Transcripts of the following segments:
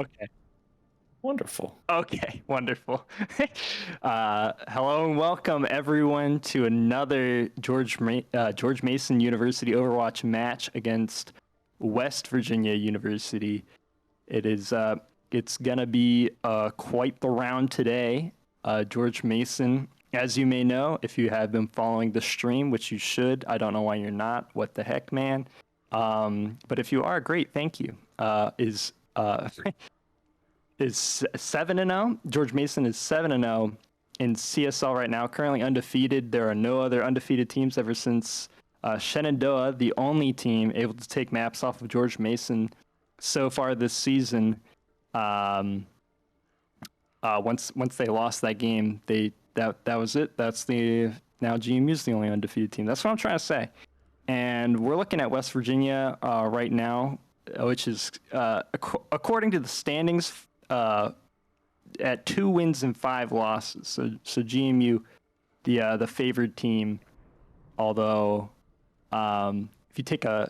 Okay. Wonderful. Okay. Wonderful. Hello and welcome everyone to another George Mason University Overwatch match against West Virginia University. It's gonna be quite the round today. George Mason, as you may know, if you have been following the stream, which you should. I don't know why you're not. What the heck, man? But if you are, great. Thank you. Is 7-0. George Mason is 7-0 in CSL right now, currently undefeated. There are no other undefeated teams ever since Shenandoah, the only team able to take maps off of George Mason so far this season. Once they lost that game, that was it. That's the now GMU is the only undefeated team. That's what I'm trying to say. And we're looking at West Virginia right now, which is according to the standings, at 2 wins and 5 losses. So GMU, the favored team. Although, if you take I'll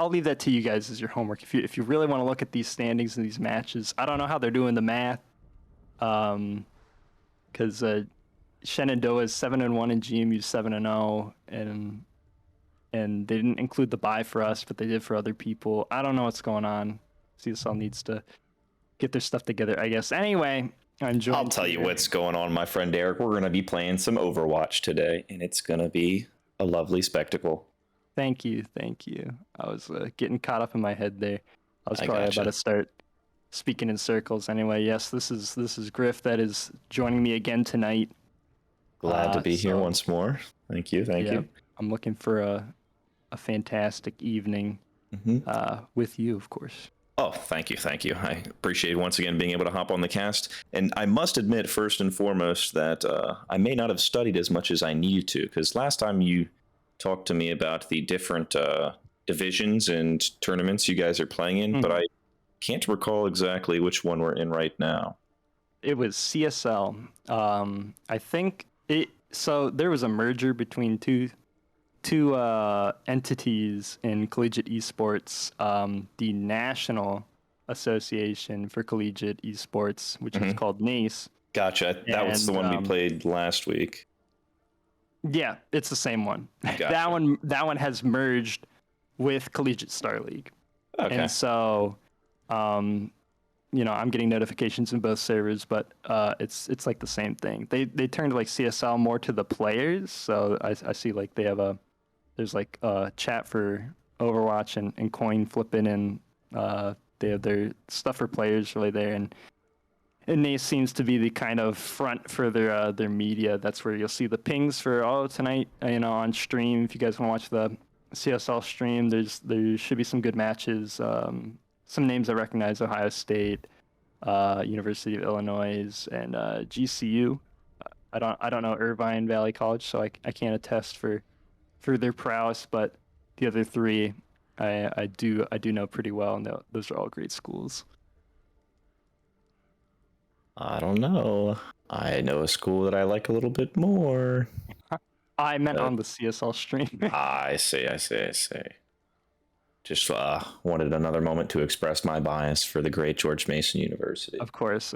leave that to you guys as your homework. If you really want to look at these standings and these matches, I don't know how they're doing the math. Because Shenandoah is 7-1 and GMU 7-0, and they didn't include the bye for us, but they did for other people. I don't know what's going on. CSL needs to get their stuff together, I guess. Anyway, I'll tell you what's going on, my friend Eric. We're going to be playing some Overwatch today, and it's going to be a lovely spectacle. Thank you. I was getting caught up in my head there. I was probably about to start speaking in circles. Anyway, yes, this is Griff that is joining me again tonight. Glad to be here once more. Thank you. I'm looking for a fantastic evening with you, of course. Oh, thank you. I appreciate once again being able to hop on the cast. And I must admit, first and foremost, that I may not have studied as much as I need to, because last time you talked to me about the different divisions and tournaments you guys are playing in, but I can't recall exactly which one we're in right now. It was CSL. I think so there was a merger between two entities in collegiate esports. The National Association for Collegiate Esports, which is called NACE. Gotcha. That was the one we played last week. Yeah, it's the same one. Gotcha. That one has merged with Collegiate Star League. Okay. And so, I'm getting notifications in both servers, but it's like the same thing. They turned like CSL more to the players. So I see like there's like a chat for Overwatch and coin flipping, and they have their stuff for players really there, and NACE seems to be the kind of front for their media. That's where you'll see the pings for tonight, on stream. If you guys want to watch the CSL stream, there should be some good matches. Some names I recognize: Ohio State, University of Illinois, and GCU. I don't know Irvine Valley College, so I can't attest for their prowess, but the other three I do know pretty well, and those are all great schools. I don't know. I know a school that I like a little bit more. I meant on the CSL stream. I see. Just wanted another moment to express my bias for the great George Mason University. Of course.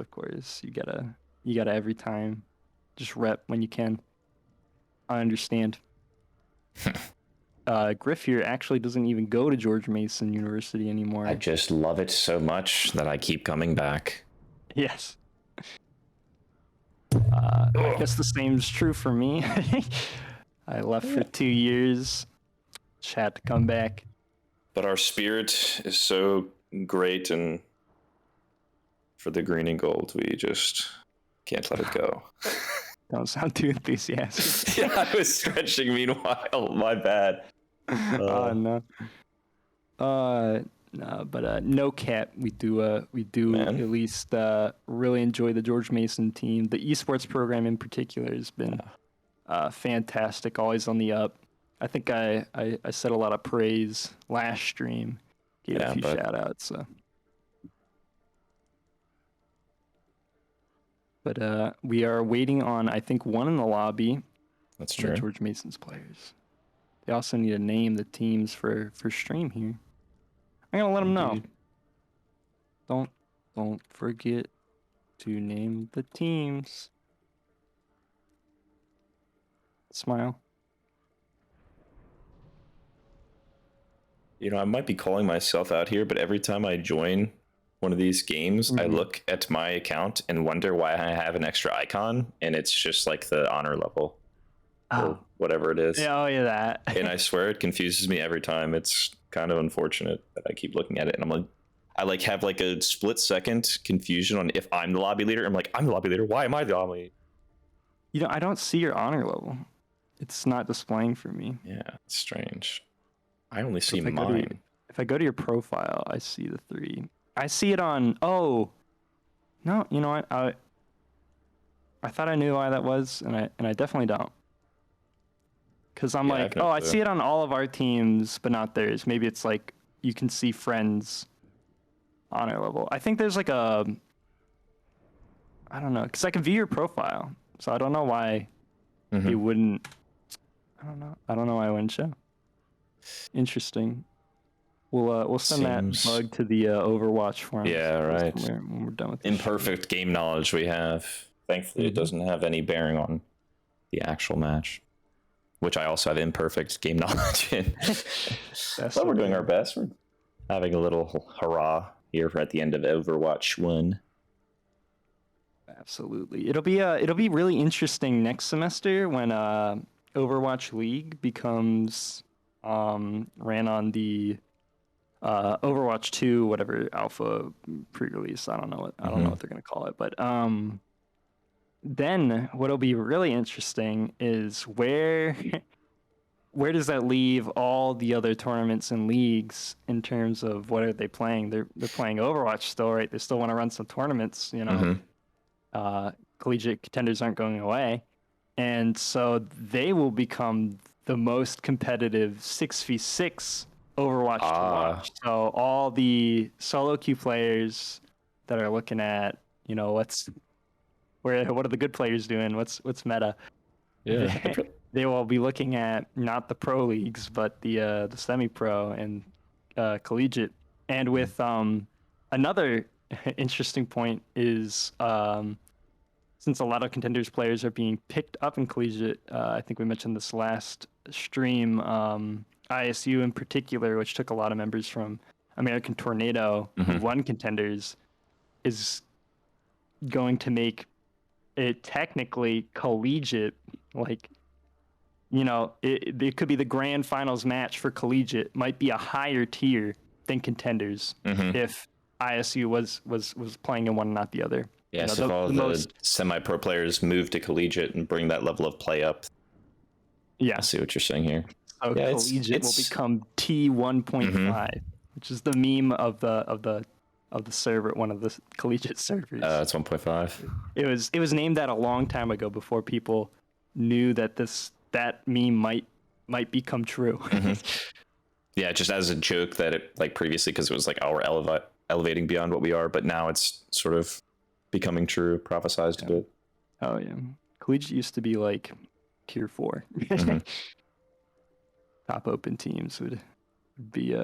You gotta every time just rep when you can. I understand. Griff here actually doesn't even go to George Mason University anymore. I just love it so much that I keep coming back. Yes. I guess the same is true for me. I left for 2 years. Just had to come back. But our spirit is so great, and for the green and gold, we just can't let it go. Don't sound too enthusiastic. Yeah, I was stretching meanwhile. My bad. Oh no. No, but no cap. We do at least really enjoy the George Mason team. The esports program in particular has been fantastic, always on the up. I think I said a lot of praise last stream. Gave a few shout outs. So. But we are waiting on, I think, one in the lobby. That's true. George Mason's players. They also need to name the teams for stream here. I'm gonna let them know. Don't forget to name the teams. Smile. You know, I might be calling myself out here, but every time I join one of these games, I look at my account and wonder why I have an extra icon, and it's just like the honor level or whatever it is. Yeah, oh yeah, that. And I swear it confuses me every time. It's kind of unfortunate that I keep looking at it, and I'm like, I like have like a split second confusion on if I'm the lobby leader. I'm like, I'm the lobby leader. Why am I the lobby leader? You know, I don't see your honor level. It's not displaying for me. Yeah, it's strange. I only see If I mine. if I go to your profile, I see the 3. I see it on. Oh, no, you know what? I thought I knew why that was, and I definitely don't. Because I'm Yeah, I like, have no oh, I clue. see it on all of our teams, but not theirs. Maybe it's like you can see friends honor level. I think there's like a. I don't know, because I can view your profile, so I don't know why it wouldn't. I don't know. I don't know why it wouldn't show. Interesting. We'll send Seems- that bug to the Overwatch forums. Yeah, right. When we're done with this Imperfect game knowledge we have. Thankfully, it doesn't have any bearing on the actual match, which I also have imperfect game knowledge in. But we're doing our best. We're having a little hurrah here at the end of Overwatch 1. Absolutely. It'll be really interesting next semester when Overwatch League becomes ran on the Overwatch 2 whatever alpha pre-release. I don't know what they're going to call it, but then what'll be really interesting is where does that leave all the other tournaments and leagues in terms of what are they playing? They're playing Overwatch still, right? They still want to run some tournaments, you know. Collegiate contenders aren't going away, and so they will become the most competitive 6v6 Overwatch to watch. So all the solo queue players that are looking at, you know, what are the good players doing? What's meta? Yeah. They will be looking at not the pro leagues, but the semi-pro and collegiate. And with another interesting point is since a lot of contenders players are being picked up in collegiate, I think we mentioned this last stream. ISU in particular, which took a lot of members from American Tornado, who won contenders, is going to make it technically collegiate. Like, you know, it could be the grand finals match for collegiate, might be a higher tier than contenders if ISU was playing in one, not the other. Yes, you know, if all the semi-pro players move to collegiate and bring that level of play up. Yeah, I see what you're saying here. So yeah, collegiate will become T1.5, which is the meme of the server, one of the collegiate servers. It's 1.5. It was named that a long time ago before people knew that that meme might become true. Yeah, just as a joke that it like previously because it was like we're elevating beyond what we are, but now it's sort of becoming true, prophesized a bit. Oh yeah, collegiate used to be like tier 4. Top open teams would be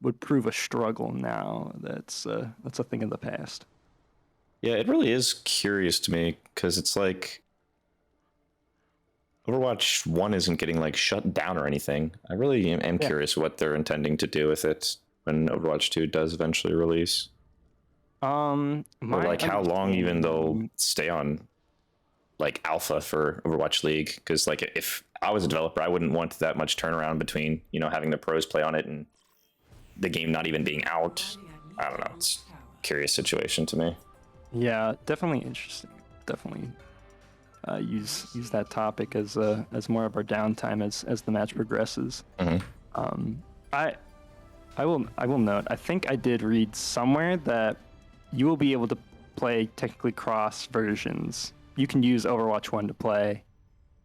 would prove a struggle now. That's a thing of the past. Yeah, it really is curious to me because it's like Overwatch 1 isn't getting like shut down or anything. I really am curious what they're intending to do with it when Overwatch 2 does eventually release. Or like how long even they'll stay on like alpha for Overwatch League, because like if I was a developer, I wouldn't want that much turnaround between, you know, having the pros play on it and the game not even being out. I don't know. It's a curious situation to me. Yeah, definitely interesting. Definitely use that topic as more of our downtime as the match progresses. I will note, I think I did read somewhere that you will be able to play technically cross versions. You can use Overwatch 1 to play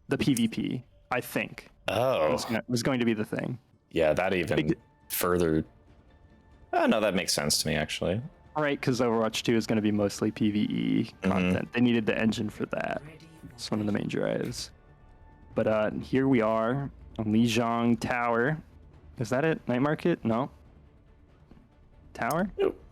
the PvP, I think. Was going to be the thing. Yeah, that even further. No, that makes sense to me, actually. Right, because Overwatch 2 is going to be mostly PvE content. They needed the engine for that. It's one of the main drives. But here we are on Lijiang Tower. Is that it? Night Market? No. Tower?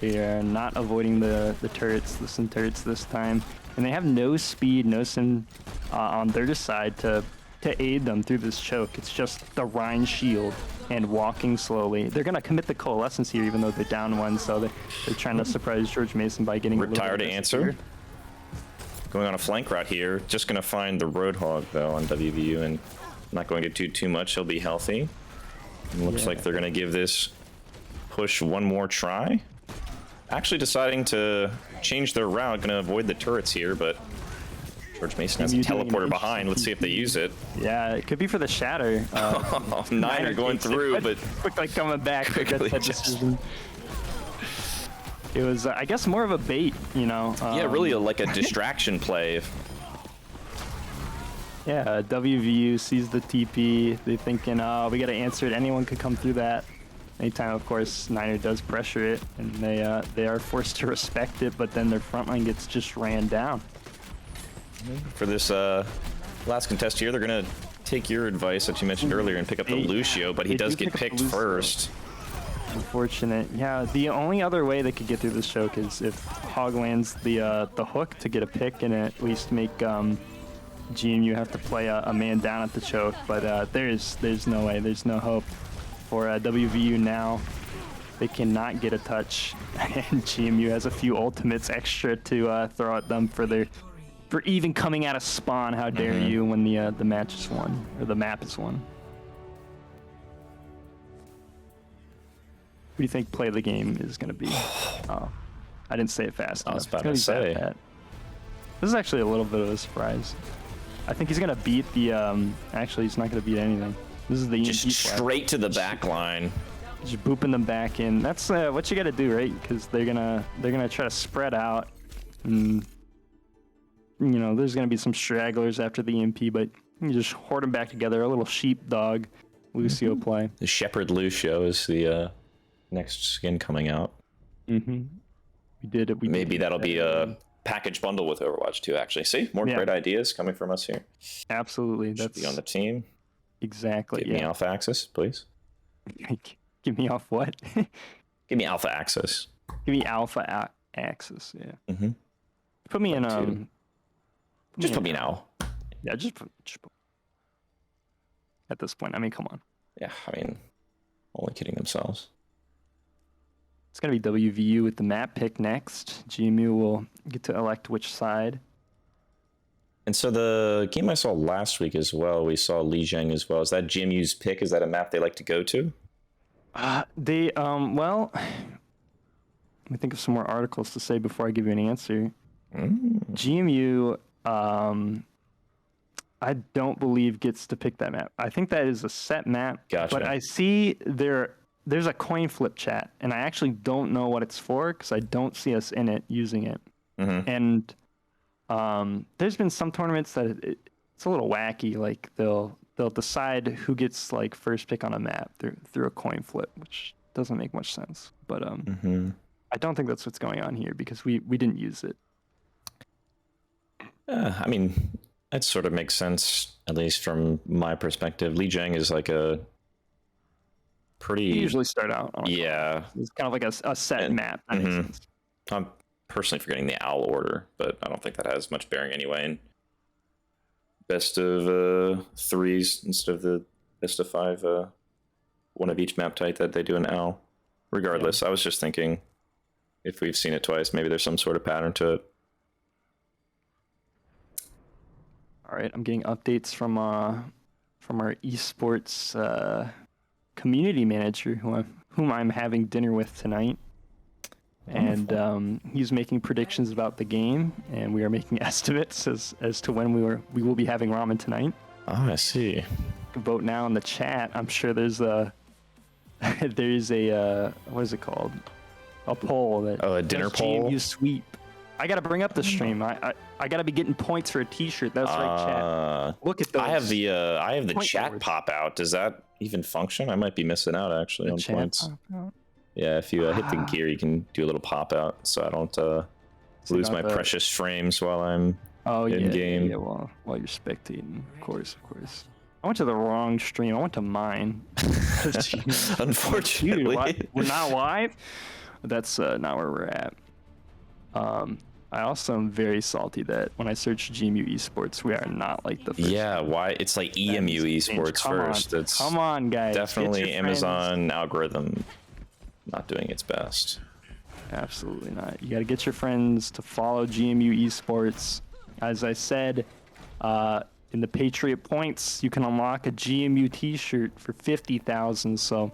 They are not avoiding the turrets, the Sin turrets this time. And they have no speed, no Sin on their side to aid them through this choke. It's just the Rhine shield and walking slowly. They're going to commit the Coalescence here, even though they're down one, so they're trying to surprise George Mason by getting Retire to answer. Going on a flank route here. Just going to find the Roadhog, though, on WVU, and not going to do too much. He'll be healthy. Looks like they're going to give this push one more try. Actually deciding to change their route. Going to avoid the turrets here, but George Mason has a teleporter behind. Let's see if they use it. Yeah, it could be for the shatter. Niner going through, but quickly coming back. Quickly decision. It was, I guess, more of a bait, you know. Yeah, really like a distraction play. Yeah, WVU sees the TP. They're thinking, oh, we got to answer it. Anyone could come through that. Anytime, of course, Niner does pressure it, and they are forced to respect it, but then their front line gets just ran down. For this last contest here, they're going to take your advice that you mentioned earlier and pick up the Lucio, but he does get picked first. Unfortunate. Yeah, the only other way they could get through this choke is if Hog lands the hook to get a pick and at least make GMU have to play a man down at the choke. But there's no way. There's no hope for WVU now. They cannot get a touch, and GMU has a few ultimates extra to throw at them for even coming out of spawn. How dare you when the match is won, or the map is won. Who do you think play of the game is going to be? Oh, I didn't say it fast enough. I was about to say. This is actually a little bit of a surprise. I think he's going to beat the... actually, he's not going to beat anything. This is the just straight to the back line. Just booping them back in. That's what you got to do, right? Because they're gonna try to spread out, and you know there's gonna be some stragglers after the EMP, but you just hoard them back together. A little sheepdog Lucio play. The Shepherd Lucio is the next skin coming out. We did it. Maybe that'll be a package bundle with Overwatch 2. Actually, see more great ideas coming from us here. Absolutely, should be on the team. Exactly. Give me alpha access, please. Give me off what? Give me alpha access. Give me alpha access. Yeah. Put me in. Just put me in Al. Yeah, just put. At this point, I mean, come on. Yeah, I mean, only kidding themselves. It's gonna be WVU with the map pick next. GMU will get to elect which side. And so the game I saw last week as well, we saw Lijiang as well. Is that GMU's pick? Is that a map they like to go to? Well, let me think of some more articles to say before I give you an answer. GMU, I don't believe gets to pick that map. I think that is a set map. Gotcha. But I see there's a coin flip chat, and I actually don't know what it's for because I don't see us in it using it. And there's been some tournaments that it's a little wacky. Like they'll decide who gets like first pick on a map through a coin flip, which doesn't make much sense. But I don't think that's what's going on here because we didn't use it. I mean, that sort of makes sense, at least from my perspective. Lijiang is like a pretty... You usually start out on it's kind of like a set map. That makes sense. I'm personally forgetting the owl order, but I don't think that has much bearing anyway. And best of threes instead of the best of five, one of each map type that they do an owl. Regardless, I was just thinking if we've seen it twice, maybe there's some sort of pattern to it. All right, I'm getting updates from our esports community manager, whom I'm having dinner with tonight. Wonderful. And he's making predictions about the game, and we are making estimates as to when we will be having ramen tonight. Oh, I see. You can vote now in the chat. I'm sure there's a what is it called? A poll that a dinner poll. GMU sweep. I gotta bring up the stream. I gotta be getting points for a T-shirt. That's right, chat. Look at those. I have the chat boards. Pop out. Does that even function? I might be missing out actually on points. Yeah, if you hit the gear, you can do a little pop out, so I don't lose my precious frames while I'm in game. Yeah, while you're spectating, of course. I went to the wrong stream. I went to mine. Unfortunately, Dude, we're not live. That's not where we're at. I also am very salty that when I search GMU Esports, we are not like the first. Yeah, why? It's like EMU Esports first. That's come on, guys. definitely Amazon algorithm not doing its best. Absolutely not. You got to get your friends to follow GMU Esports. As I said, in the Patriot Points, you can unlock a GMU T-shirt for 50,000. So,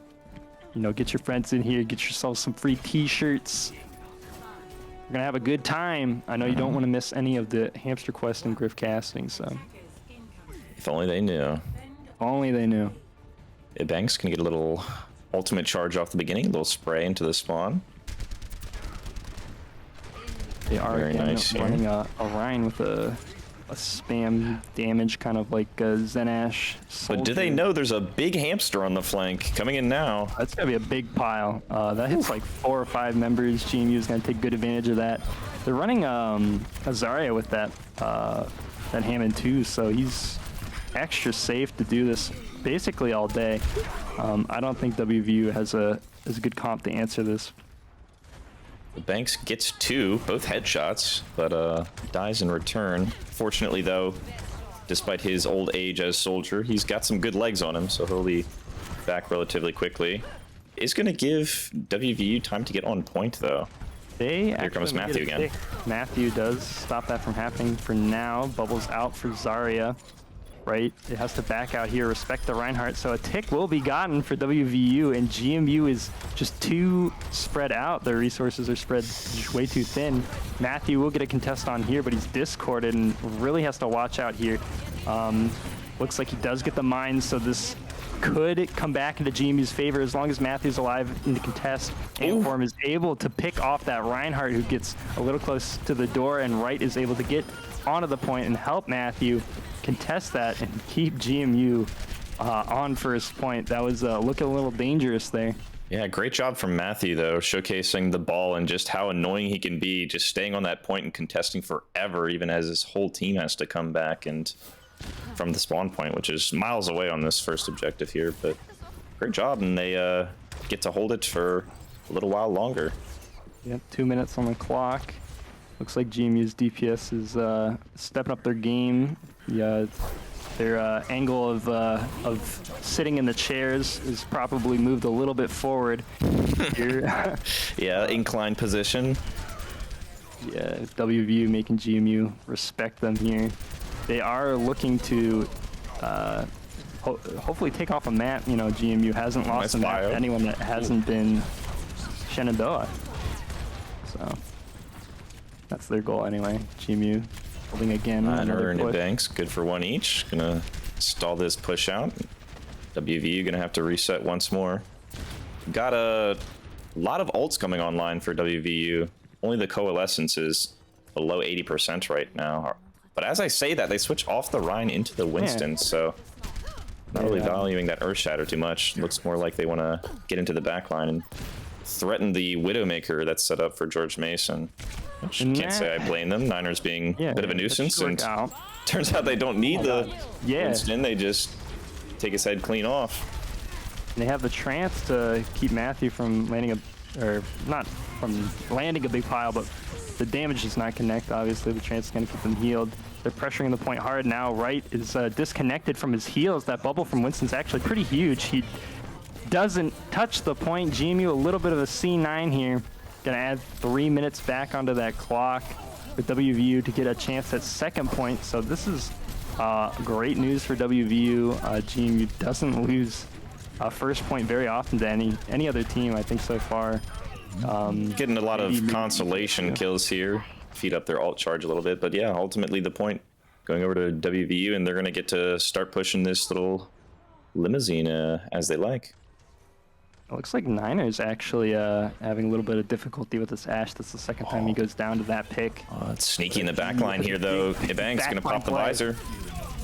you know, get your friends in here, get yourself some free T-shirts. We're gonna have a good time. I know you don't want to miss any of the Hamster Quest and Griff casting. So, if only they knew. If only they knew. Yeah, Banks can get a little ultimate charge off the beginning, a little spray into the spawn. They are Very again nice running a Rhine with a spam damage, kind of like a Zenash soldier. But do they know there's a big hamster on the flank coming in now? That's gonna be a big pile. That hits like 4 or 5 members. GMU is gonna take good advantage of that. They're running a Zarya with that Hammond too, so he's extra safe to do this basically all day. I don't think WVU has a good comp to answer this. Banks gets 2, both headshots, but dies in return. Fortunately, though, despite his old age as soldier, he's got some good legs on him, so he'll be back relatively quickly. Is going to give WVU time to get on point, though. Here comes Matthew again. Matthew does stop that from happening for now. Bubbles out for Zarya. Right, it has to back out here, respect the Reinhardt, so a tick will be gotten for WVU, and GMU is just too spread out. Their resources are spread just way too thin. Matthew will get a contest on here, but he's discorded and really has to watch out here. Looks like he does get the mines, so this could come back into GMU's favor as long as Matthew's alive in the contest. Aimform is able to pick off that Reinhardt, who gets a little close to the door, and Wright is able to get onto the point and help Matthew contest that and keep GMU on first point. That was looking a little dangerous there. Yeah, great job from Matthew, though, showcasing the ball and just how annoying he can be, just staying on that point and contesting forever, even as his whole team has to come back and from the spawn point, which is miles away on this first objective here. But great job, and they get to hold it for a little while longer. Yep, 2 minutes on the clock. Looks like GMU's DPS is stepping up their game. Yeah, their angle of sitting in the chairs is probably moved a little bit forward here. Yeah, inclined position. Yeah, WVU making GMU respect them here. They are looking to hopefully take off a map. You know, GMU hasn't lost a map to anyone that hasn't been Shenandoah. So that's their goal anyway. GMU holding again. Niner and Banks, good for 1 each. Gonna stall this push out. WVU gonna have to reset once more. Got a lot of ults coming online for WVU. Only the Coalescence is below 80% right now. But as I say that, they switch off the Rhine into the Winston, so not really valuing that Earth Shatter too much. Looks more like they want to get into the backline and threaten the Widowmaker that's set up for George Mason. Which can't say I blame them. Niners being a bit of a nuisance, and turns out they don't need the Winston. They just take his head clean off. And they have the chance to keep Matthew from landing not from landing a big pile, but the damage does not connect. Obviously, the chance is going to keep them healed. They're pressuring the point hard now. Wright is disconnected from his heals. That bubble from Winston's actually pretty huge. He doesn't touch the point. GMU a little bit of a C9 here. Gonna add 3 minutes back onto that clock for WVU to get a chance at second point. So this is great news for WVU. GMU doesn't lose first point very often to any other team, I think, so far. Getting a lot of consolation kills here. Feed up their alt charge a little bit. But yeah, ultimately the point going over to WVU, and they're going to get to start pushing this little limousine as they like. It looks like Niners actually having a little bit of difficulty with this Ashe. That's the second time he goes down to that pick. It's sneaky in the back line here, though. Ibang's going to pop the visor.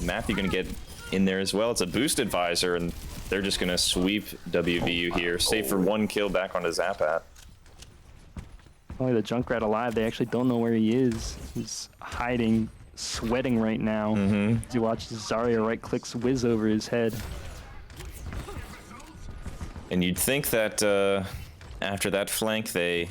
Matthew going to get in there as well. It's a boosted visor, and they're just going to sweep WVU here. Save for 1 kill back onto Zapat. Only the Junkrat alive. They actually don't know where he is. He's hiding, sweating right now. As you watch Zarya right-clicks whiz over his head. And you'd think that after that flank, they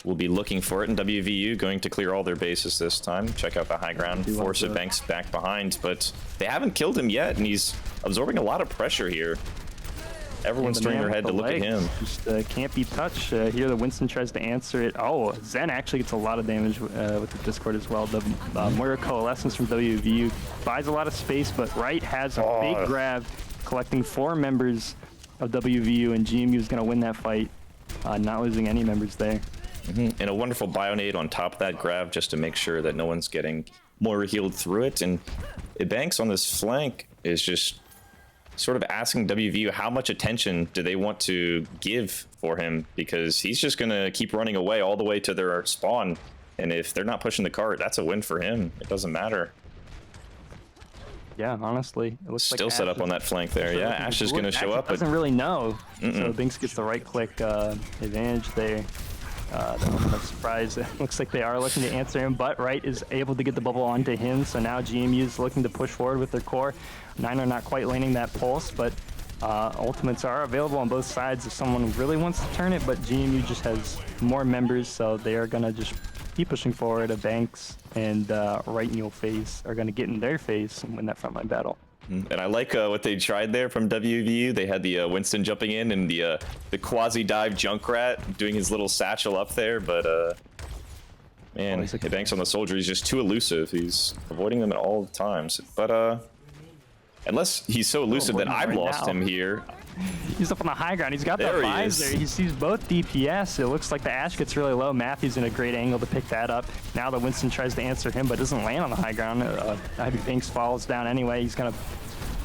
will be looking for it, and WVU going to clear all their bases this time. Check out the high ground, force of Banks back behind, but they haven't killed him yet, and he's absorbing a lot of pressure here. Everyone's turning their head to look at him. Just can't be touched. Here the Winston tries to answer it. Oh, Zen actually gets a lot of damage with the Discord as well. The Moira Coalescence from WVU buys a lot of space, but Wright has a big grab, collecting 4 members of WVU, and GMU is going to win that fight, not losing any members there. And a wonderful Bionade on top of that grab just to make sure that no one's getting Moira healed through it. And Banks on this flank is just sort of asking WVU how much attention do they want to give for him, because he's just going to keep running away all the way to their spawn. And if they're not pushing the cart, that's a win for him. It doesn't matter. Yeah, honestly. It looks still like set up on that flank there. Yeah, Ash is going to show up. Doesn't really know. So Binks gets the right click advantage there. The moment of surprise. It looks like they are looking to answer him, but Wright is able to get the bubble onto him. So now GMU is looking to push forward with their core. Niner not quite landing that pulse, but ultimates are available on both sides if someone really wants to turn it, but GMU just has more members, so they are going to just keep pushing forward. Banks and Wright in your face are going to get in their face and win that frontline battle. And I like what they tried there from WVU. They had the Winston jumping in and the quasi-dive Junkrat doing his little satchel up there, but man, Banks on the soldier, he's just too elusive. He's avoiding them at all times. But unless he's so elusive that I've lost him here. He's up on the high ground. He's got that visor. He sees both DPS. It looks like the Ash gets really low. Matthew's in a great angle to pick that up. Now the Winston tries to answer him, but doesn't land on the high ground. Ivy Banks falls down anyway. He's going to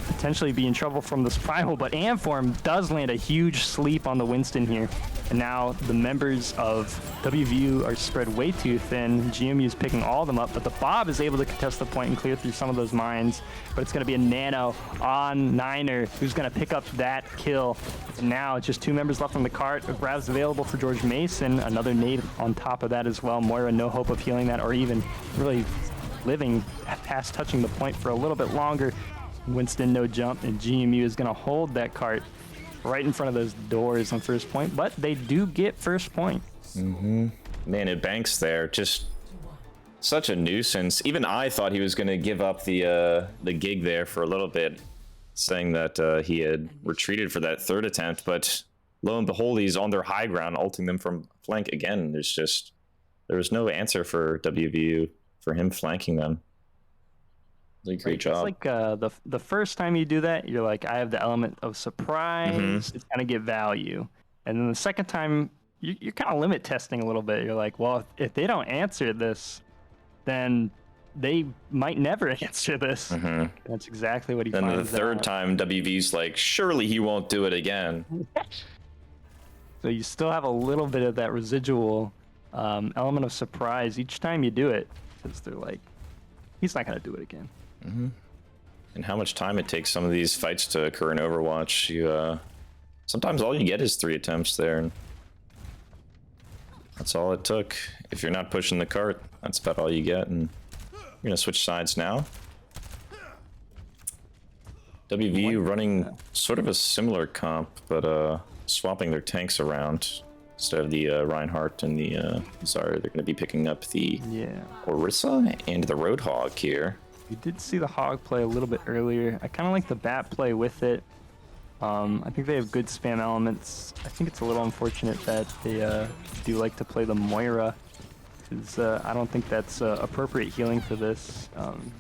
potentially be in trouble from this primal, but Amform does land a huge sleep on the Winston here. And now the members of WVU are spread way too thin. GMU is picking all of them up, but the Bob is able to contest the point and clear through some of those mines. But it's going to be a Nano on Niner who's going to pick up that kill. And now it's just 2 members left on the cart. A grab's available for George Mason. Another nade on top of that as well. Moira, no hope of healing that or even really living past touching the point for a little bit longer. Winston no jump, and GMU is going to hold that cart right in front of those doors on first point, but they do get first point. Man, it Banks there, just such a nuisance. Even I thought he was going to give up the gig there for a little bit, saying that he had retreated for that 3rd attempt, but lo and behold, he's on their high ground, ulting them from flank again. There was no answer for WVU for him flanking them. Great job. It's like the first time you do that, you're like, I have the element of surprise. It's going to get value. And then the second time, you're kind of limit testing a little bit. You're like, well, if they don't answer this, then they might never answer this. That's exactly what he finds out. And the 3rd time, WV's like, surely he won't do it again. So you still have a little bit of that residual element of surprise each time you do it, because they're like, he's not going to do it again. And how much time it takes some of these fights to occur in Overwatch. You sometimes all you get is 3 attempts there, and that's all it took. If you're not pushing the cart, that's about all you get. And you're gonna switch sides now. WVU running sort of a similar comp, but swapping their tanks around. Instead of the Reinhardt and the Zarya, they're going to be picking up the Orisa and the Roadhog here. We did see the Hog play a little bit earlier. I kind of like the Bat play with it. I think they have good spam elements. I think it's a little unfortunate that they do like to play the Moira, because I don't think that's appropriate healing for this.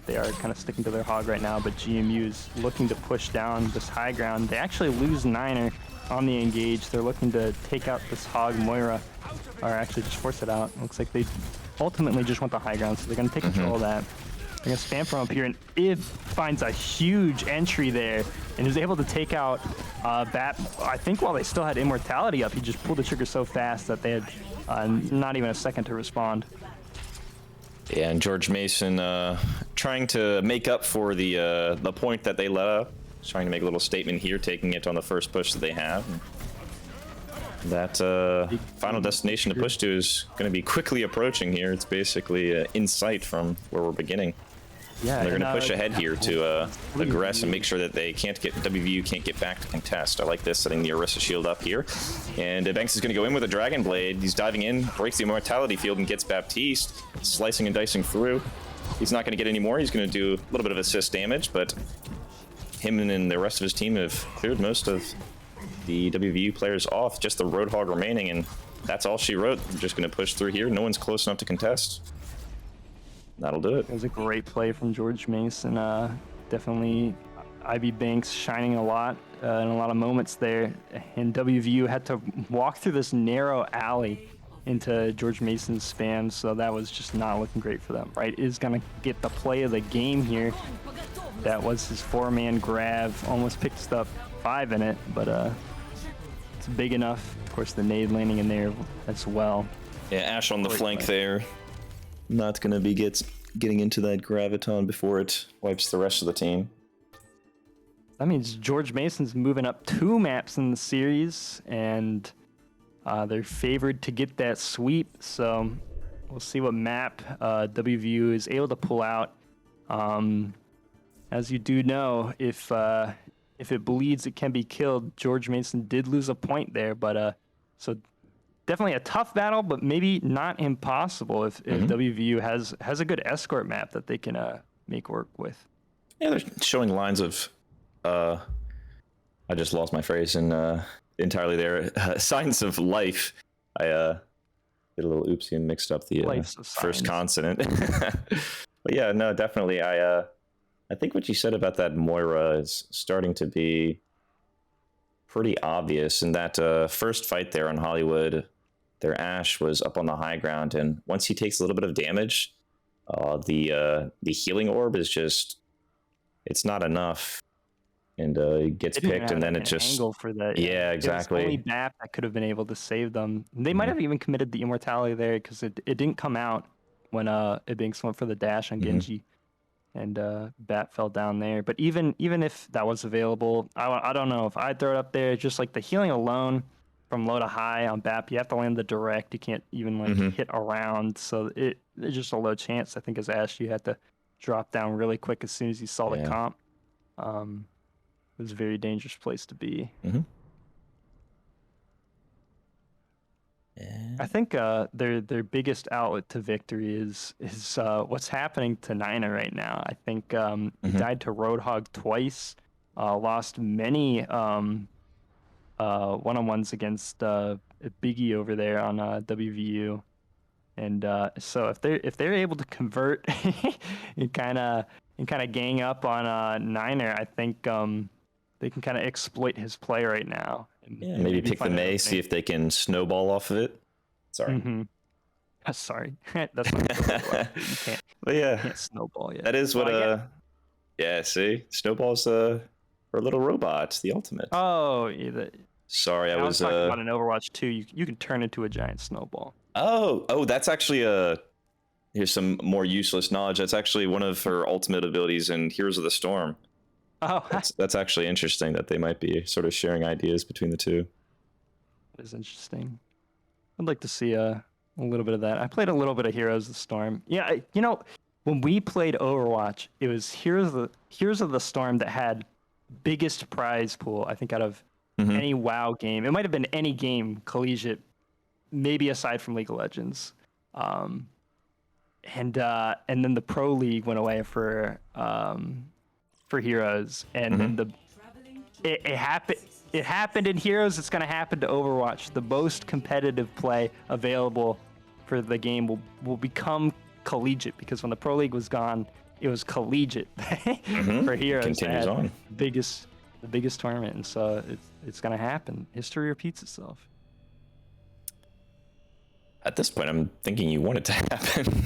They are kind of sticking to their Hog right now, but GMU is looking to push down this high ground. They actually lose Niner on the engage. They're looking to take out this Hog Moira, or actually just force it out. It looks like they ultimately just want the high ground, so they're going to take control of that. They're going to spam from up here, and Ib finds a huge entry there and is able to take out Bat. I think while they still had Immortality up, he just pulled the trigger so fast that they had not even a second to respond. Yeah, and George Mason trying to make up for the point that they let up. He's trying to make a little statement here, taking it on the first push that they have. That final destination to push to is going to be quickly approaching here. It's basically in sight from where we're beginning. Yeah, And they're going to push ahead here to aggress and make sure that they can't get WVU can't get back to contest. I like this, setting the Orisa shield up here. And Banks is going to go in with a Dragon Blade. He's diving in, breaks the Immortality field, and gets Baptiste, slicing and dicing through. He's not going to get any more. He's going to do a little bit of assist damage, but him and the rest of his team have cleared most of the WVU players off. Just the Roadhog remaining, and that's all she wrote. I'm just going to push through here. No one's close enough to contest. That'll do it. It was a great play from George Mason. Definitely Ivy Banks shining a lot in a lot of moments there. And WVU had to walk through this narrow alley into George Mason's spam, so that was just not looking great for them. Right, is going to get the play of the game here. That was his 4-man grab. Almost picked up 5 in it, but it's big enough. Of course, the nade landing in there as well. Yeah, Ash on the flank there. Not going to be getting into that graviton before it wipes the rest of the team. That means George Mason's moving up 2 maps in the series, and they're favored to get that sweep. So we'll see what map WVU is able to pull out. As you do know, if it bleeds, it can be killed. George Mason did lose a point there, but so definitely a tough battle, but maybe not impossible if WVU has a good escort map that they can make work with. Yeah, they're showing lines of I just lost my phrase and entirely there. Signs of life. I did a little oopsie and mixed up the first consonant. But yeah, no, definitely. I think what you said about that Moira is starting to be pretty obvious. In that first fight there on Hollywood, their Ashe was up on the high ground, and once he takes a little bit of damage, the healing orb is just, it's not enough, and it gets picked, and then it just angle for that. Yeah, exactly. It was only BAP that could have been able to save them. They might have even committed the immortality there because it didn't come out when Ibinks went for the dash on Genji, and BAP fell down there. But even if that was available, I don't know if I'd throw it up there. Just like the healing alone from low to high on BAP, you have to land the direct. You can't even hit around, so it's just a low chance. I think as Ash, you had to drop down really quick as soon as you saw the comp. It was a very dangerous place to be. I think their biggest outlet to victory is what's happening to Nina right now. I think he died to Roadhog twice, lost many one-on-ones against Biggie over there on WVU, and so if they're able to convert and kind of gang up on Niner, I think they can kind of exploit his play right now. And maybe pick the Mei, see if they can snowball off of it. Sorry. Sorry, that's not you can't. But yeah, you can't snowball yet. That is what yeah. See, snowball's for little robots, the ultimate. Oh, yeah, sorry, I was talking about an Overwatch 2. You can turn into a giant snowball. Oh, that's actually here's some more useless knowledge. That's actually one of her ultimate abilities in Heroes of the Storm. Oh, that's actually interesting that they might be sort of sharing ideas between the two. That is interesting. I'd like to see a little bit of that. I played a little bit of Heroes of the Storm. Yeah, when we played Overwatch, it was Heroes of the Storm that had biggest prize pool, I think, out of any WoW game. It might have been any game, collegiate, maybe aside from League of Legends. And then the Pro League went away for Heroes, and then it happened in Heroes. It's going to happen to Overwatch. The most competitive play available for the game will become collegiate, because when the Pro League was gone, it was collegiate for Heroes. Continues on. The biggest tournament, and so it's going to happen. History repeats itself. At this point, I'm thinking you want it to happen.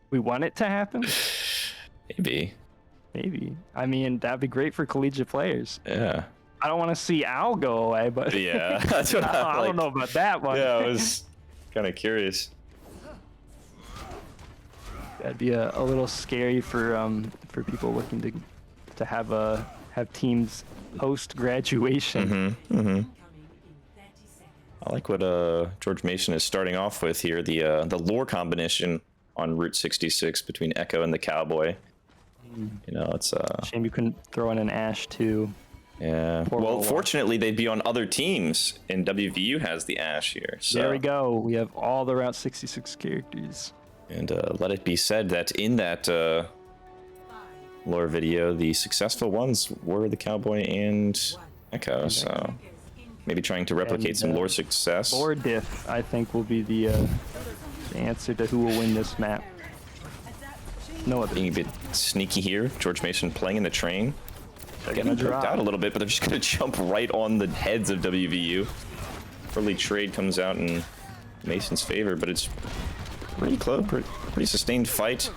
We want it to happen? Maybe. I mean, that'd be great for collegiate players. Yeah. I don't want to see Al go away, but yeah, that's what I don't know about that one. Yeah, I was kind of curious. That'd be a little scary for people looking to have teams post graduation. I like what George Mason is starting off with here. The lore combination on Route 66 between Echo and the Cowboy. You know, it's Shame you couldn't throw in an Ash too. yeah. Poor Well, Overwatch. fortunately, they'd be on other teams, and WVU has the Ash here. So. There we go. We have all the Route 66 characters. And let it be said that in that lore video, the successful ones were the Cowboy and Echo. So maybe trying to replicate some lore success. Lore diff, I think, will be the answer to who will win this map. No other. Being a bit sneaky here. George Mason playing in the train. They're getting drop. poked out a little bit, but they're just going to jump right on the heads of WVU. Early trade comes out in Mason's favor, but it's pretty close, pretty sustained fight.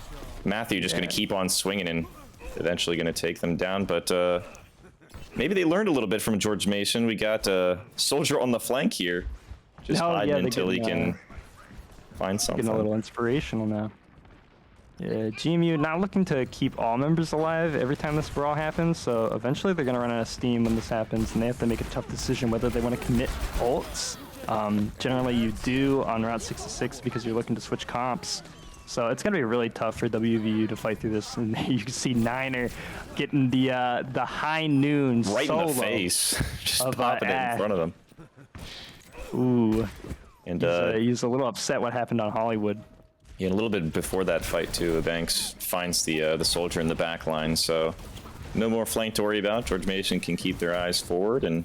Matthew just going to keep on swinging and eventually going to take them down, but maybe they learned a little bit from George Mason. We got a soldier on the flank here, just hiding until he can find something. Getting a little inspirational now. Yeah, GMU not looking to keep all members alive every time this brawl happens, so eventually they're going to run out of steam when this happens, and they have to make a tough decision whether they want to commit ults. Generally you do on Route 66 because you're looking to switch comps. So it's going to be really tough for WVU to fight through this. And you can see Niner getting the high noon right solo in the face, just of, popping it in Ash. front of them. Ooh, And he's a little upset what happened on Hollywood. yeah, a little bit before that fight too, Banks finds the soldier in the back line, so no more flank to worry about. George Mason can keep their eyes forward and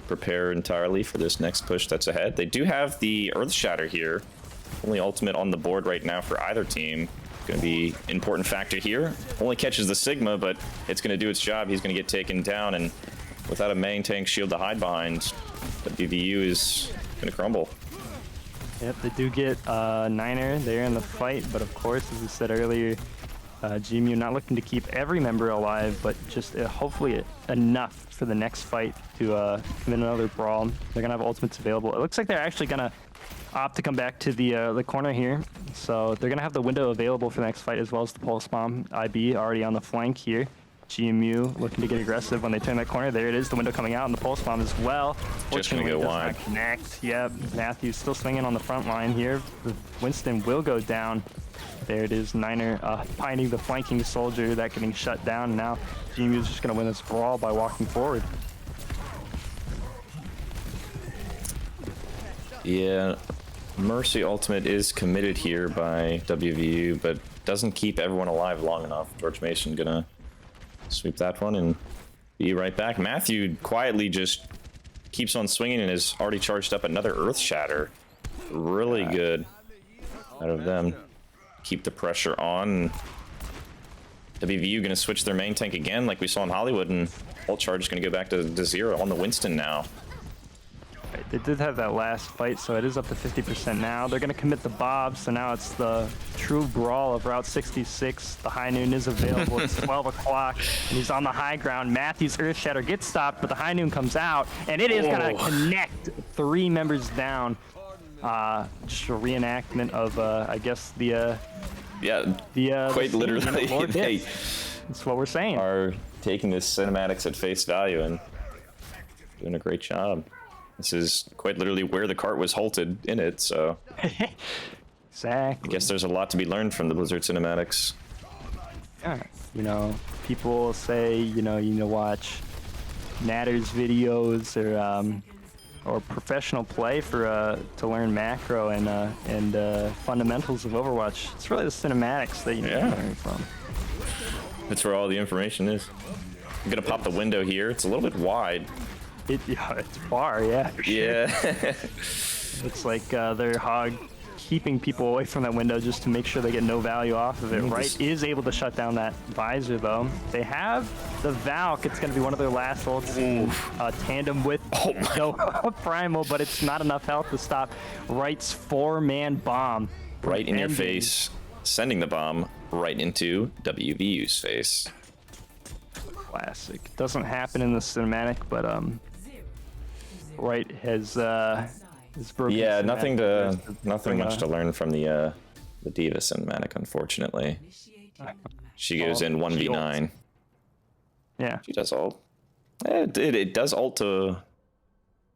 prepare entirely for this next push that's ahead. They do have the Earth Shatter here. Only ultimate on the board right now for either team. Going to be important factor here. Only catches the Sigma, but it's going to do its job. He's going to get taken down, and without a main tank shield to hide behind, WVU is going to crumble. Yep, they do get Niner there in the fight, but of course, as I said earlier, GMU not looking to keep every member alive, but just hopefully enough for the next fight to commit another brawl. They're going to have ultimates available. It looks like they're actually going to opt to come back to the corner here, so they're going to have the window available for the next fight, as well as the pulse bomb. IB already on the flank here. GMU looking to get aggressive when they turn that corner. There it is, the window coming out, and the pulse bomb as well. Just gonna go wide. Connect. Yep, Matthew's still swinging on the front line here. Winston will go down. There it is, Niner finding the flanking soldier, that getting shut down. Now GMU is just going to win this brawl by walking forward. Yeah, Mercy ultimate is committed here by WVU, but doesn't keep everyone alive long enough. George Mason gonna sweep that one and be right back. Matthew quietly just keeps on swinging and has already charged up another Earth Shatter. Really good out of them. Keep the pressure on. WVU gonna switch their main tank again like we saw in Hollywood, and ult charge is gonna go back to 0 on the Winston now. They did have that last fight, so it is up to 50% now. They're going to commit the Bob, so now it's the true brawl of Route 66. The high noon is available. It's 12 o'clock, and he's on the high ground. Matthew's Earth Shatter gets stopped, but the high noon comes out, and it is going to connect 3 members down. Just a reenactment of, I guess, the quite the literally, Lord they that's what we're saying. are taking this cinematics at face value and doing a great job. This is quite literally where the cart was halted in it, so Exactly. I guess there's a lot to be learned from the Blizzard cinematics. Yeah, you know, people say, you know, watch Natter's videos or professional play for to learn macro and fundamentals of Overwatch. It's really the cinematics that you need to learn from. That's where all the information is. I'm gonna pop the window here. It's a little bit wide. It's far, yeah. For sure. Yeah. Looks like they're keeping people away from that window just to make sure they get no value off of it. Right is able to shut down that visor, though. They have the Valk. It's going to be one of their last ults in tandem with Primal, but it's not enough health to stop Right's 4-man bomb. Right in your face, sending the bomb right into WVU's face. Classic. Doesn't happen in the cinematic, but Right has broken. Yeah, nothing much to learn from the Diva cinematic, unfortunately. She goes in 1v9. Yeah. She does ult. It does ult to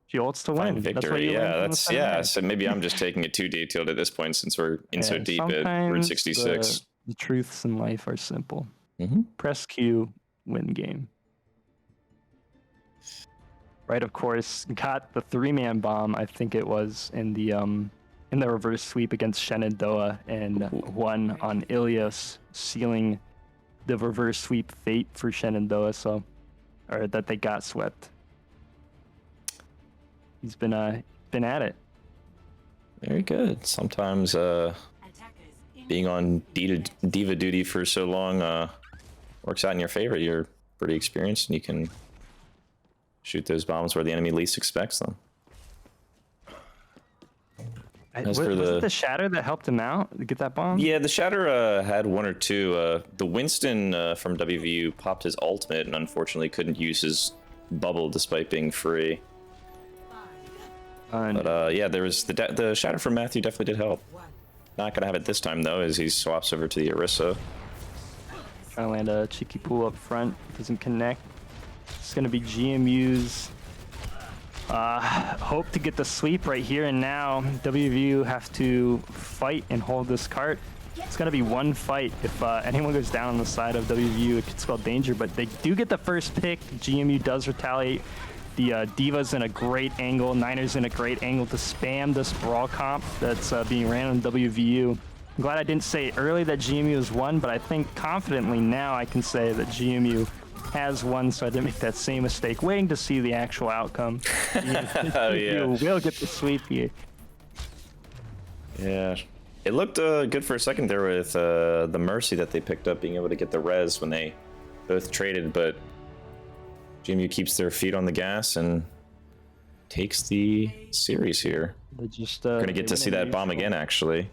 She ults to Find win. That's what victory. you learn Yeah, from the that's yeah. cinematic. So maybe I'm just taking it too detailed at this point since we're in so Yeah, deep at Route sometimes 66. the truths in life are simple. Mm-hmm. Press Q, win game. Right, of course, got the 3-man bomb. I think it was in the reverse sweep against Shenandoah, and won on Ilios, sealing the reverse sweep fate for Shenandoah. So, or that they got swept. He's been at it. Very good. Sometimes being on diva duty for so long works out in your favor. You're pretty experienced and you can shoot those bombs where the enemy least expects them. Was it the Shatter that helped him out to get that bomb? Yeah, the Shatter had one or two. The Winston from WVU popped his ultimate and unfortunately couldn't use his bubble despite being free. But yeah, there was the Shatter from Matthew definitely did help. Not gonna have it this time though, as he swaps over to the Orisa. Trying to land a cheeky pool up front, doesn't connect. It's gonna be GMU's hope to get the sweep right here and now. WVU have to fight and hold this cart. It's gonna be one fight. If anyone goes down on the side of WVU, it could spell danger, but they do get the first pick. GMU does retaliate. The Diva's in a great angle, Niner's in a great angle to spam this brawl comp that's being ran on WVU. I'm glad I didn't say early that GMU has won, but I think confidently now I can say that GMU has won, so I didn't make that same mistake, waiting to see the actual outcome. Oh, yeah. We'll get the sweep here. Yeah. It looked good for a second there with the Mercy that they picked up, being able to get the res when they both traded, but GMU keeps their feet on the gas and takes the series here. They just we're gonna get to see that bomb again, actually.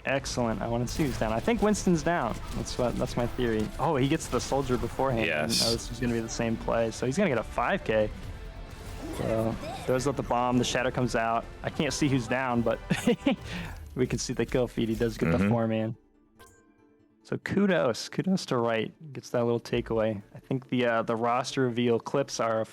Excellent. I want to see who's down. I think Winston's down. That's my theory. Oh, he gets the soldier beforehand. Yes. This is gonna be the same play, so he's gonna get a 5K. So throws out the bomb. The Shatter comes out. I can't see who's down, but we can see the kill feed. He does get the 4-man. So kudos to Wright. Gets that little takeaway. I think the roster reveal clips are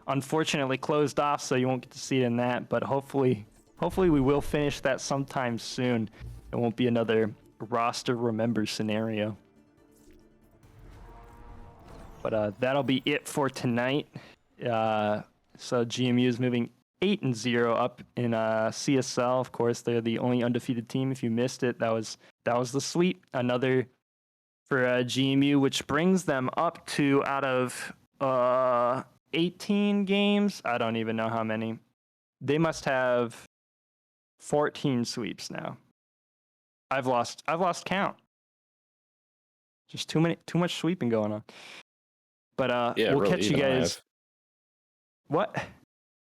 unfortunately closed off, so you won't get to see it in that. But hopefully we will finish that sometime soon. It won't be another roster remember scenario. But that'll be it for tonight. So GMU is moving 8-0 up in CSL. Of course, they're the only undefeated team. If you missed it, that was the sweep. Another for GMU, which brings them up to, out of 18 games, I don't even know how many. They must have 14 sweeps now. I've lost count. Just too much sweeping going on. But yeah, we'll really, catch you guys. What? I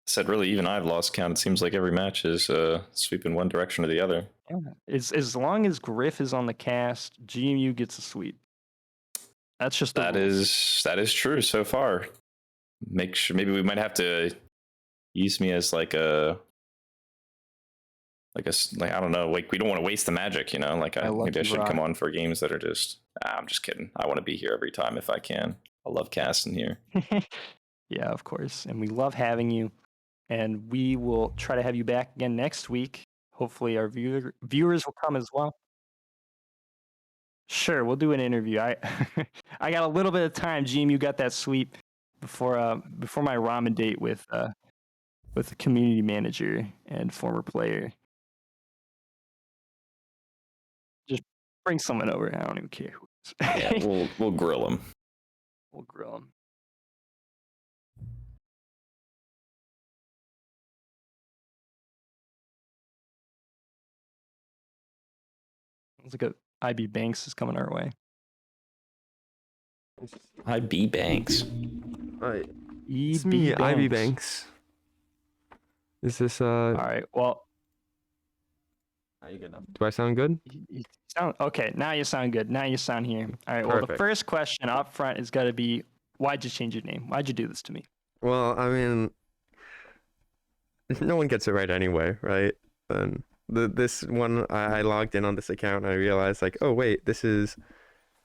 said, really, even I've lost count. It seems like every match is sweeping one direction or the other. Yeah. As long as Griff is on the cast, GMU gets a sweep. That's just that is true so far. Make sure maybe we might have to use me as like I don't know, like we don't want to waste the magic, you know. Like maybe I should come on for games that are just. I'm just kidding. I want to be here every time if I can. I love casting here. Yeah, of course, and we love having you. And we will try to have you back again next week. Hopefully, our viewers will come as well. Sure, we'll do an interview. I got a little bit of time. GMU got that sweep before my ramen date with the community manager and former player. Just bring someone over. I don't even care who it is. Yeah, we'll grill him. We'll grill him. It's like IB Banks is coming our way. IB Banks. It's me, IB Banks. Is this All right. Well, are you good enough? Do I sound good? You sound okay. Now you sound good. Now you sound here. All right. Well, the first question up front is got to be, why'd you change your name? Why'd you do this to me? Well, I mean, no one gets it right anyway, right? And this one, I logged in on this account and I realized, like, oh wait, this is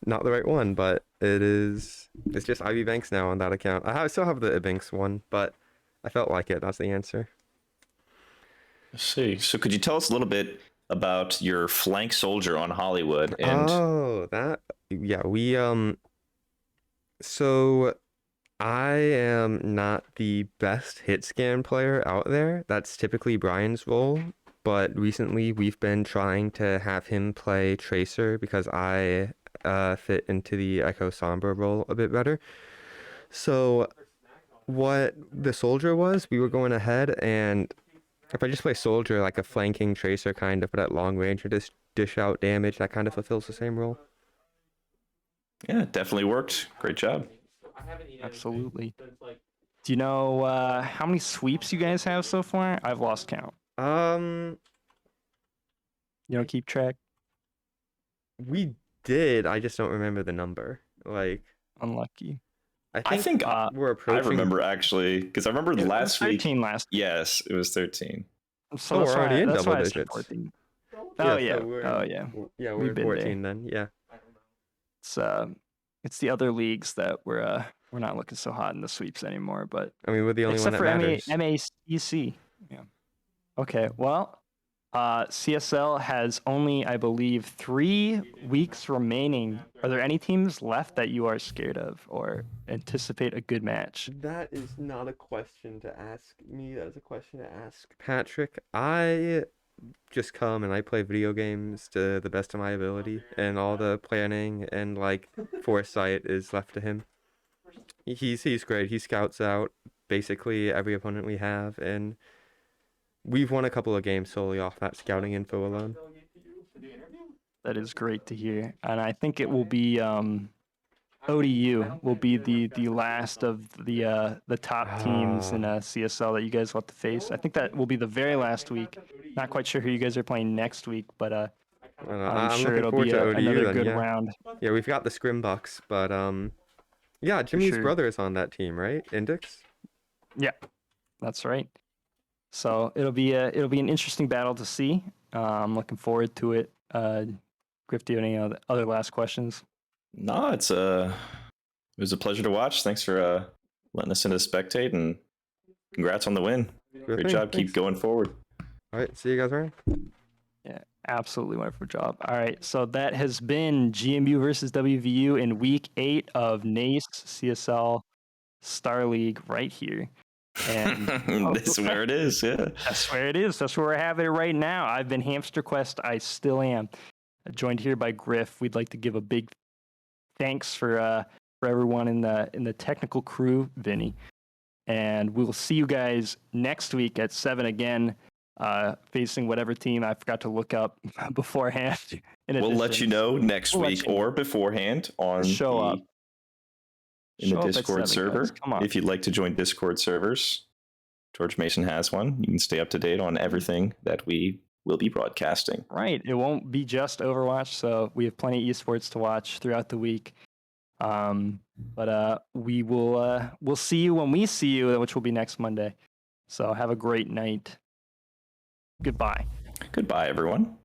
not the right one, but it's just IB Banks now on that account. I still have the Banks one, but I felt like it. That's the answer. Let's see. So could you tell us a little bit about your flank soldier on Hollywood? And Oh, we so I am not the best hit scan player out there. That's typically Brian's role, but recently we've been trying to have him play Tracer because I fit into the Echo Sombra role a bit better. So what the soldier was, we were going ahead, and if I just play soldier like a flanking Tracer kind of, but at long range or just dish out damage, that kind of fulfills the same role. yeah, it definitely worked. Great job. Absolutely. Do you know how many sweeps you guys have so far? I've lost count. Um, You don't keep track? we did. I just don't remember the number. Like, Unlucky. I think we're I approaching. remember actually because I remember It was last week. 13 last. Yes, it was 13. So Oh, that's we're already why, in that's double why I said digits. 14. Yeah, Oh so yeah. we're Oh in- yeah. Yeah, we're We've in been 14 then. Yeah. It's the other leagues that we're not looking so hot in the sweeps anymore, but I mean, we're the only one except that for matters. MAEC. Yeah. Okay. Well, CSL has only, I believe, 3 weeks remaining. Are there any teams left that you are scared of or anticipate a good match? That is not a question to ask me. That is a question to ask Patrick. I just come and I play video games to the best of my ability, and all the planning and like foresight is left to him. He's great. He scouts out basically every opponent we have, and we've won a couple of games solely off that scouting info alone. That is great to hear, and I think it will be ODU will be the last of the top teams in CSL that you guys will have to face. I think that will be the very last week. Not quite sure who you guys are playing next week, but I'm I'm sure looking it'll forward be to ODU another then. good Yeah, round. yeah, we've got the Scrimbucks, but yeah, Jimmy's sure. brother is on that team, right? Index. Yeah, that's right. So it'll be an interesting battle to see. I'm looking forward to it. Griff, do you have any other last questions? No, it was a pleasure to watch. Thanks for letting us in to spectate, and congrats on the win. Good Great thing. job. Thanks. Keep going forward. All right, see you guys around. Yeah, absolutely wonderful job. All right, so that has been GMU versus WVU in week 8 of NACE CSL Star League right here. And That's where it is. Yeah. that's where it is. That's where we're having it right now. I've been Hamster Quest. I still am. Joined here by Griff. We'd like to give a big thanks for everyone in the technical crew, Vinny. And we'll see you guys next week at 7 again, facing whatever team I forgot to look up beforehand. We'll let you know next week or beforehand on show up in the Show up at Discord 7, server. guys. Come on. If you'd like to join Discord servers, George Mason has one. You can stay up to date on everything that we will be broadcasting. Right. It won't be just Overwatch, so we have plenty of esports to watch throughout the week. But we'll see you when we see you, which will be next Monday. So have a great night. Goodbye. Goodbye, everyone.